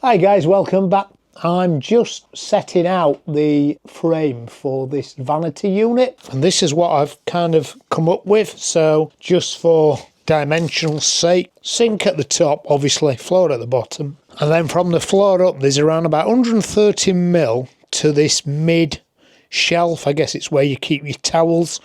Hi guys, welcome back. I'm just setting out the frame for this vanity unit, and this is what I've kind of come up with. So just for dimensional sake, sink at the top, obviously floor at the bottom, and then from the floor up there's around about 130mm to this mid shelf. I guess it's where you keep your towels,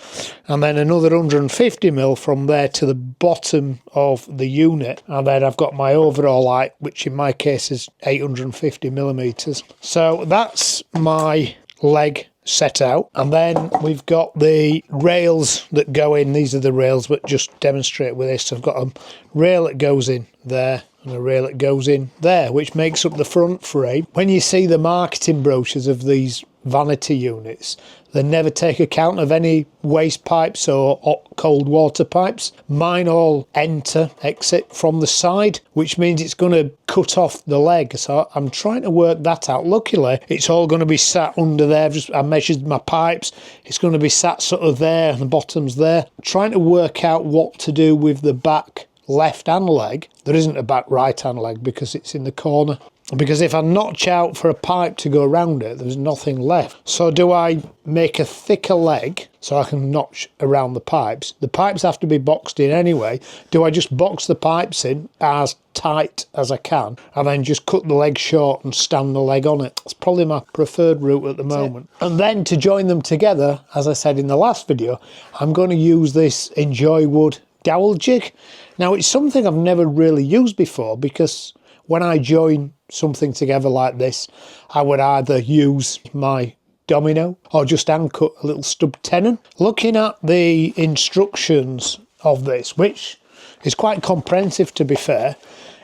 and then another 150mm from there to the bottom of the unit, and then I've got my overall height, which in my case is 850mm. So that's my leg set out, and then we've got the rails that go in. These are the rails, but just demonstrate with this. I've got a rail that goes in there and a rail that goes in there, which makes up the front frame. When you see the marketing brochures of these vanity units, they never take account of any waste pipes or hot cold water pipes. Mine all exit from the side, which means it's going to cut off the leg. So I'm trying to work that out. Luckily it's all going to be sat under there. I measured my pipes, it's going to be sat sort of there and the bottom's there. Trying to work out what to do with the back left hand leg. There isn't a back right hand leg because it's in the corner. Because if I notch out for a pipe to go around it, there's nothing left. So do I make a thicker leg so I can notch around the pipes? The pipes have to be boxed in anyway. Do I just box the pipes in as tight as I can and then just cut the leg short and stand the leg on it? That's probably my preferred route at the moment. And then to join them together, as I said in the last video, I'm going to use this Enjoywood Dowel Jig. Now it's something I've never really used before, because when I join something together like this, I would either use my domino or just hand cut a little stub tenon. Looking at the instructions of this, which is quite comprehensive to be fair,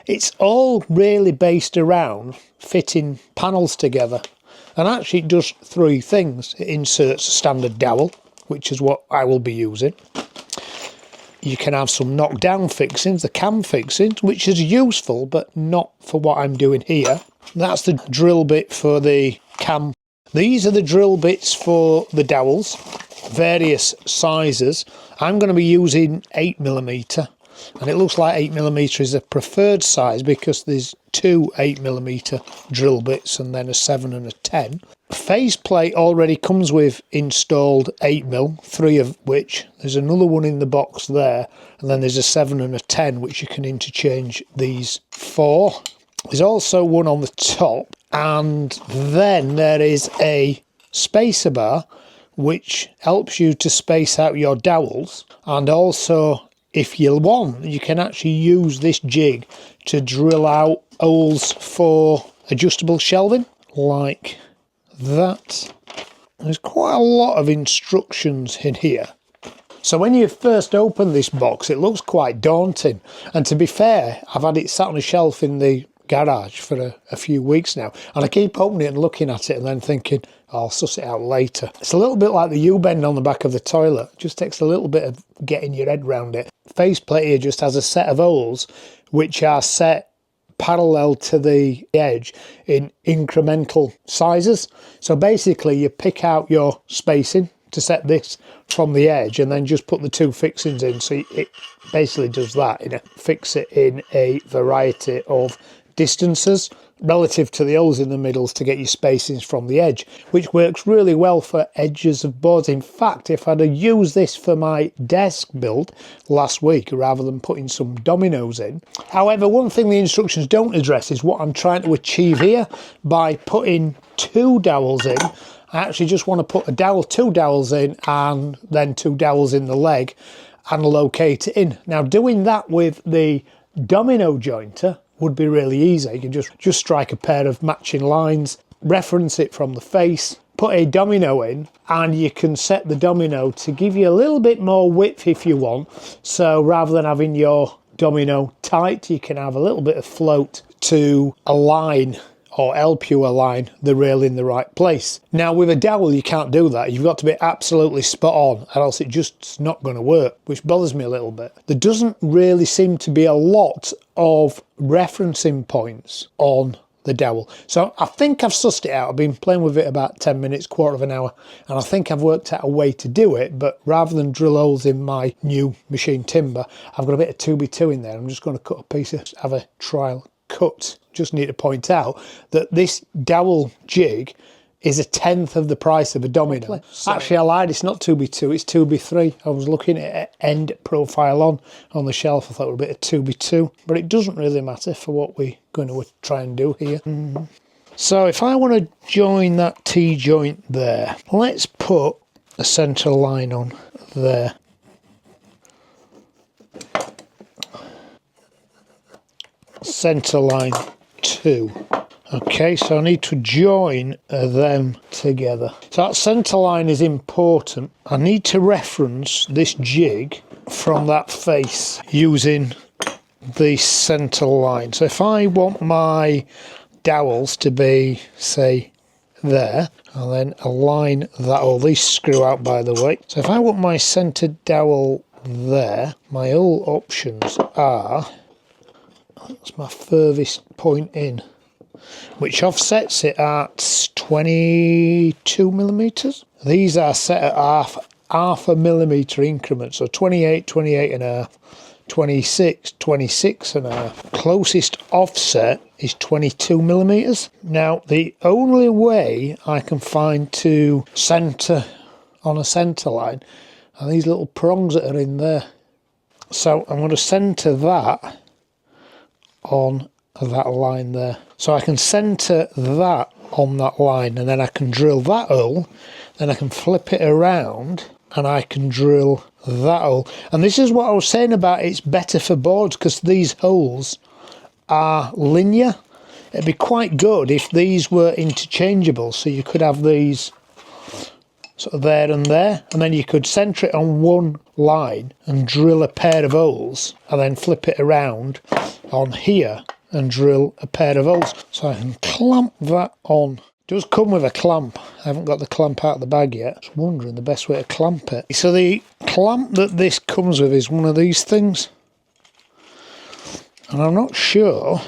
it's all really based around fitting panels together. And actually it does three things. It inserts a standard dowel, which is what I will be using. You can have some knockdown fixings, the cam fixings, which is useful, but not for what I'm doing here. That's the drill bit for the cam. These are the drill bits for the dowels, various sizes. I'm going to be using 8mm, and it looks like 8mm is a preferred size because there's two 8mm drill bits and then a 7 and a 10. Faceplate already comes with installed 8mm, three of which. There's another one in the box there, and then there's a 7 and a 10 which you can interchange these for. There's also one on the top, and then there is a spacer bar which helps you to space out your dowels, and also if you want, you can actually use this jig to drill out holes for adjustable shelving like that. There's quite a lot of instructions in here. So when you first open this box, it looks quite daunting, and to be fair, I've had it sat on a shelf in the garage for a few weeks now, and I keep opening it and looking at it and then thinking, oh, I'll suss it out later. It's a little bit like the U-bend on the back of the toilet. It just takes a little bit of getting your head around it. Faceplate here just has a set of holes which are set parallel to the edge in incremental sizes. So basically you pick out your spacing to set this from the edge and then just put the two fixings in. So it basically does that, fix it in a variety of distances relative to the holes in the middles to get your spacings from the edge, which works really well for edges of boards. In fact, if I'd have used this for my desk build last week rather than putting some dominoes in. However, one thing the instructions don't address is what I'm trying to achieve here by putting two dowels in. I actually just want to put two dowels in and then two dowels in the leg and locate it in. Now doing that with the domino jointer would be really easy. You can just strike a pair of matching lines, reference it from the face, put a domino in, and you can set the domino to give you a little bit more width if you want. So rather than having your domino tight, you can have a little bit of float to align or help you align the rail in the right place. Now with a dowel you can't do that. You've got to be absolutely spot on or else it just's not going to work, which bothers me a little bit. There doesn't really seem to be a lot of referencing points on the dowel. So I think I've sussed it out. I've been playing with it about 10 minutes, quarter of an hour, and I think I've worked out a way to do it. But rather than drill holes in my new machine timber, I've got a bit of 2x2 in there. I'm just going to cut a piece of, have a trial cut. Just need to point out that this dowel jig is 1/10 of the price of a domino. So, actually, I lied, it's not 2x2, it's 2x3. I was looking at end profile on the shelf. I thought it would be a 2x2, but it doesn't really matter for what we're going to try and do here. So if I want to join that T-joint there, let's put a centre line on there. Centre line 2. Okay, so I need to join them together. So that centre line is important. I need to reference this jig from that face using the centre line. So if I want my dowels to be, say, there, I'll then align that. All these screw out, by the way. So if I want my centred dowel there, my all options are, that's my furthest point in, which offsets it at 22 millimeters. These are set at half a millimeter increments, so 28, 28 and a half, 26, 26 and a half. Closest offset is 22 millimeters. Now, the only way I can find to center on a center line are these little prongs that are in there. So I'm going to center that on that line there. So I can centre that on that line, and then I can drill that hole, then I can flip it around and I can drill that hole. And this is what I was saying about it's better for boards, because these holes are linear. It'd be quite good if these were interchangeable, so you could have these sort of there and there, and then you could centre it on one line and drill a pair of holes, and then flip it around on here and drill a pair of holes. So I can clamp that on. It does come with a clamp. I haven't got the clamp out of the bag yet. Just wondering the best way to clamp it. So the clamp that this comes with is one of these things, and I'm not sure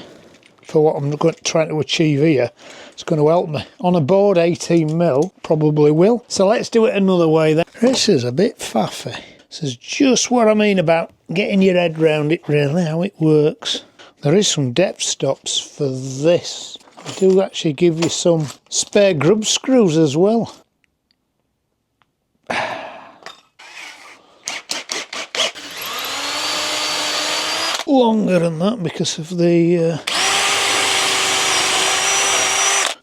for what I'm trying to achieve here it's going to help me. On a board 18mm probably will. So let's do it another way then. This is a bit faffy. This is just what I mean about getting your head round it, really, how it works. There is some depth stops for this. I do actually give you some spare grub screws as well. Longer than that because of the...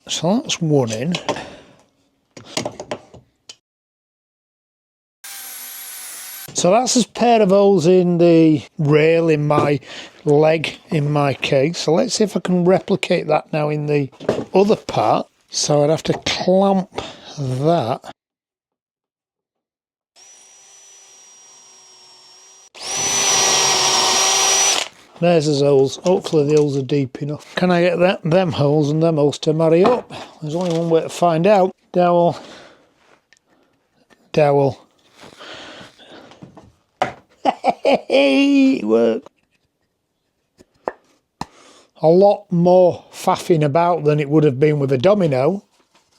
So that's one in. So that's a pair of holes in the rail, in my leg, in my case. So let's see if I can replicate that now in the other part. So I'd have to clamp that. There's his holes. Hopefully the holes are deep enough. Can I get them holes and them holes to marry up? There's only one way to find out. Dowel. Dowel. It worked. A lot more faffing about than it would have been with a domino,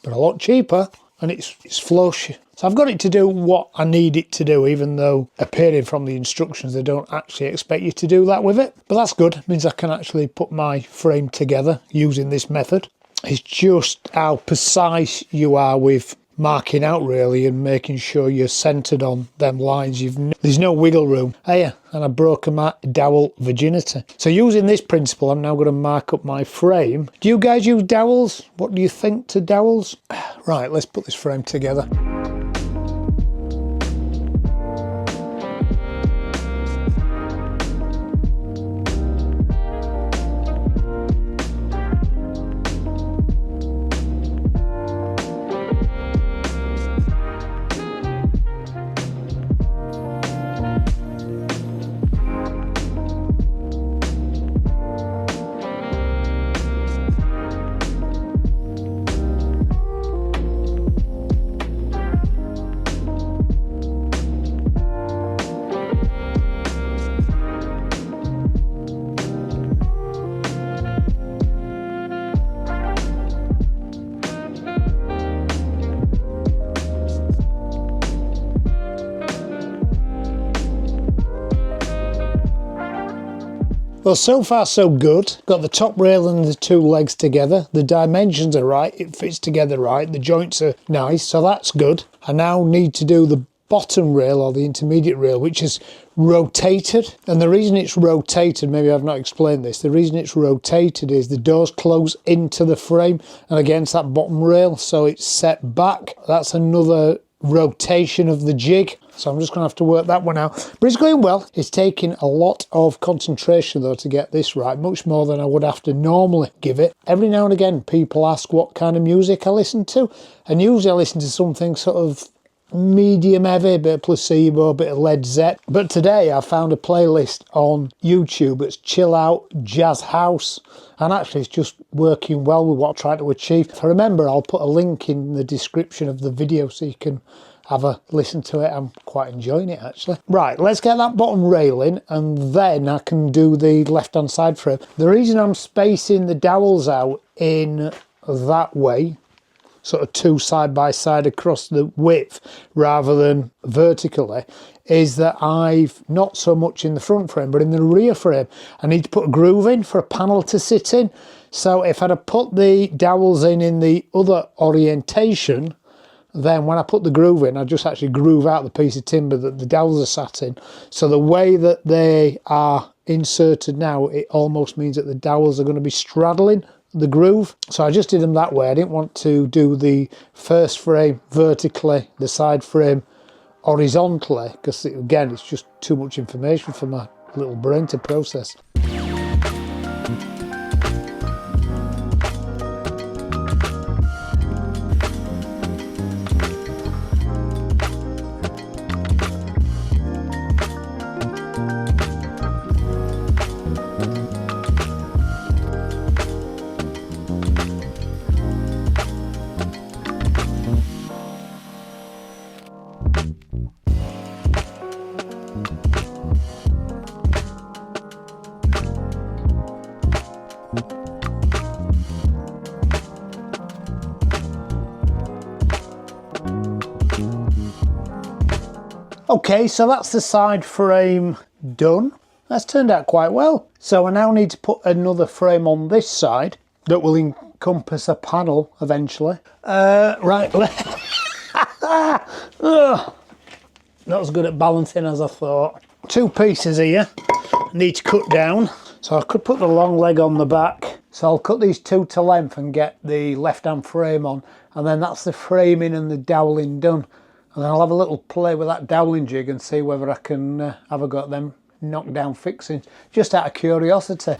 but a lot cheaper, and it's flush. So I've got it to do what I need it to do, even though appearing from the instructions they don't actually expect you to do that with it. But that's good. It means I can actually put my frame together using this method. It's just how precise you are with marking out, really, and making sure you're centred on them lines. There's no wiggle room. Oh yeah, and I broke my dowel virginity. So using this principle, I'm now going to mark up my frame. Do you guys use dowels? What do you think to dowels? Right, let's put this frame together. Well, so far so good. Got the top rail and the two legs together. The dimensions are right. It fits together right. The joints are nice, so that's good. I now need to do the bottom rail or the intermediate rail, which is rotated. And the reason it's rotated, maybe I've not explained this, the reason it's rotated is the doors close into the frame and against that bottom rail, so it's set back. That's another rotation of the jig, so I'm just gonna have to work that one out, but it's going well. It's taking a lot of concentration though to get this right, much more than I would have to normally give it. Every now and again people ask what kind of music I listen to, and usually I listen to something sort of medium heavy, a bit of Placebo, a bit of Led Zepp, but today I found a playlist on YouTube. It's chill out jazz house, and actually it's just working well with what I'm trying to achieve. If I remember, I'll put a link in the description of the video so you can have a listen to it. I'm quite enjoying it actually. Right, let's get that bottom rail in and then I can do the left hand side frame. The reason I'm spacing the dowels out in that way, sort of two side by side across the width rather than vertically, is that I've not so much in the front frame but in the rear frame I need to put a groove in for a panel to sit in. So if I'd have put the dowels in the other orientation, then when I put the groove in I just actually groove out the piece of timber that the dowels are sat in. So the way that they are inserted now, it almost means that the dowels are going to be straddling the groove. So I just did them that way. I didn't want to do the first frame vertically, the side frame horizontally, because again it's just too much information for my little brain to process. Okay, so that's the side frame done. That's turned out quite well. So I now need to put another frame on this side that will encompass a panel eventually. Right, not as good at balancing as I thought. Two pieces here I need to cut down. So I could put the long leg on the back. So I'll cut these two to length and get the left hand frame on, and then that's the framing and the doweling done. And then I'll have a little play with that doweling jig and see whether I can have a go at them knockdown fixings, just out of curiosity.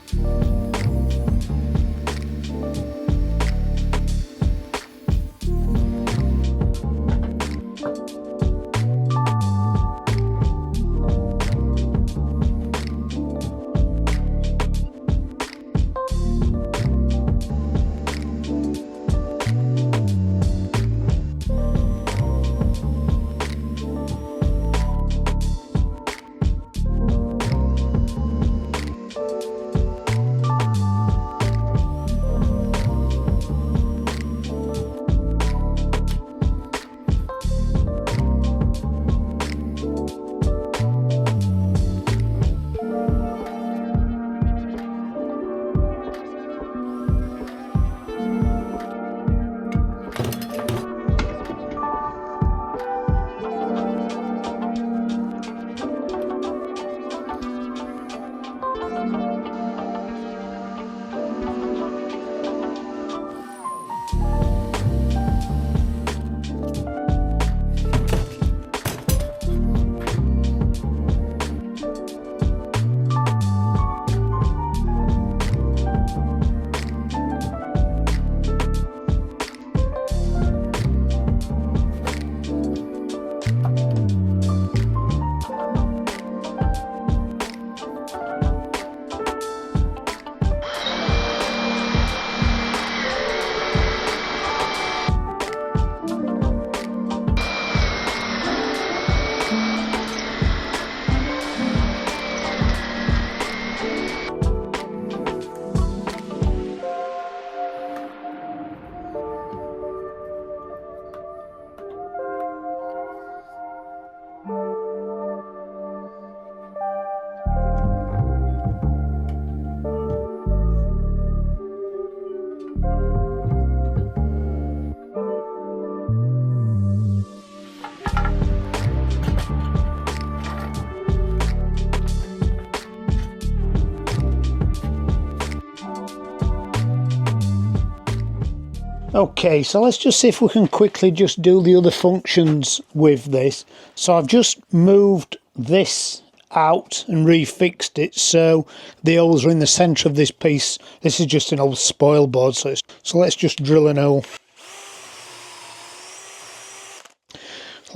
Okay, so let's just see if we can quickly just do the other functions with this. So I've just moved this out and refixed it so the holes are in the centre of this piece. This is just an old spoil board, so let's just drill an hole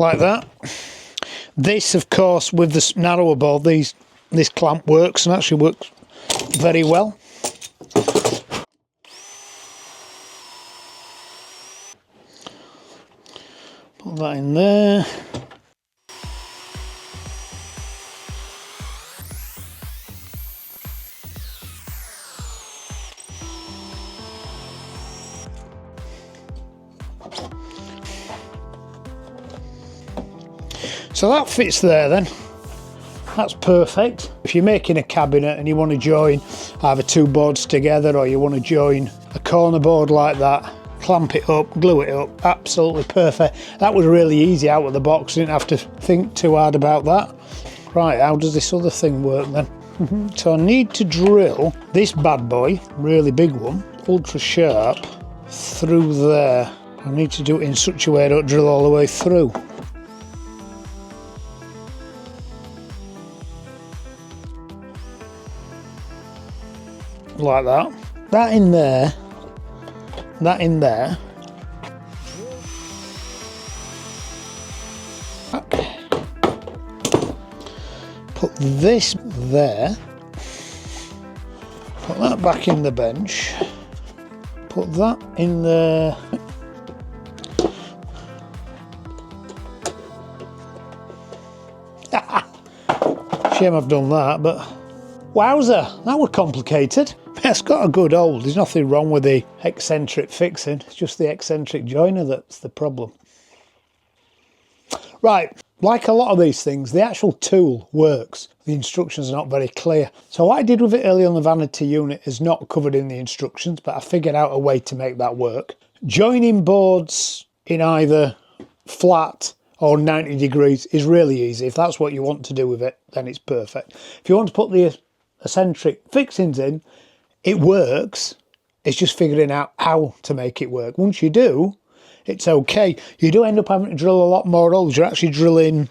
like that. This, of course, with this narrower board, this clamp works and actually works very well. Put that in there. So that fits there then. That's perfect. If you're making a cabinet and you want to join either two boards together, or you want to join a corner board like that, clamp it up, glue it up, absolutely perfect. That was really easy out of the box, didn't have to think too hard about that. Right, how does this other thing work then? So I need to drill this bad boy, really big one, ultra sharp, through there. I need to do it in such a way I don't drill all the way through. Like that. That in there. That in there. Put this there. Put that back in the bench. Put that in there. Shame I've done that, but wowzer, that was complicated. It's got a good hold. There's nothing wrong with the eccentric fixing. It's just the eccentric joiner that's the problem. Right, like a lot of these things, the actual tool works. The instructions are not very clear. So what I did with it early on the vanity unit is not covered in the instructions, but I figured out a way to make that work. Joining boards in either flat or 90 degrees is really easy. If that's what you want to do with it, then it's perfect. If you want to put the eccentric fixings in, it works. It's just figuring out how to make it work. Once you do, it's okay. You do end up having to drill a lot more holes. You're actually drilling,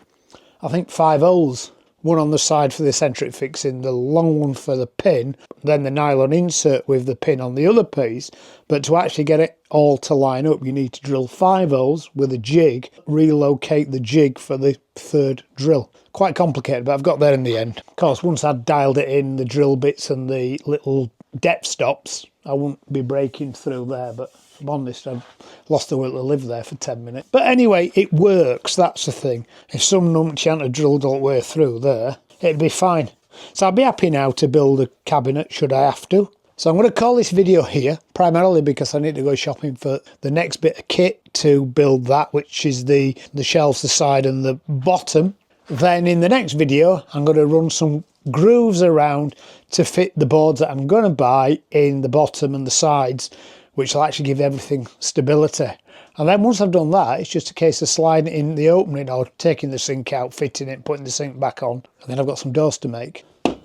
I think, 5 holes. One on the side for the eccentric fixing, the long one for the pin, then the nylon insert with the pin on the other piece. But to actually get it all to line up, you need to drill 5 holes with a jig, relocate the jig for the 3rd drill. Quite complicated, but I've got there in the end. Of course, once I'd dialed it in, the drill bits and the little depth stops, I wouldn't be breaking through there, but if I'm honest, I've lost the will to live there for 10 minutes. But anyway, it works, that's the thing. If some numpty hadn't have drilled all the way through there, it'd be fine. So I'd be happy now to build a cabinet, should I have to. So I'm going to call this video here, primarily because I need to go shopping for the next bit of kit to build that, which is the shelves, the side and the bottom. Then in the next video, I'm going to run some grooves around to fit the boards that I'm going to buy in the bottom and the sides, which will actually give everything stability. And then once I've done that, it's just a case of sliding it in the opening or taking the sink out, fitting it, putting the sink back on, and then I've got some doors to make. But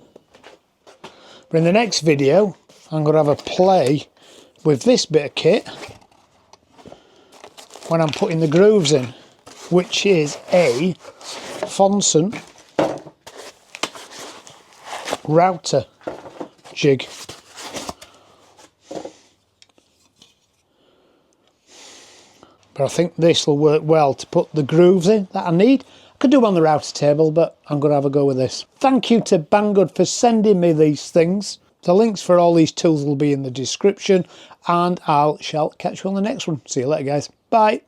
in the next video, I'm going to have a play with this bit of kit when I'm putting the grooves in, which is a Fonson router jig. But I think this will work well to put the grooves in that I need. I could do them on the router table, but I'm going to have a go with this. Thank you to Banggood for sending me these things. The links for all these tools will be in the description, and I shall catch you on the next one. See you later, guys. Bye.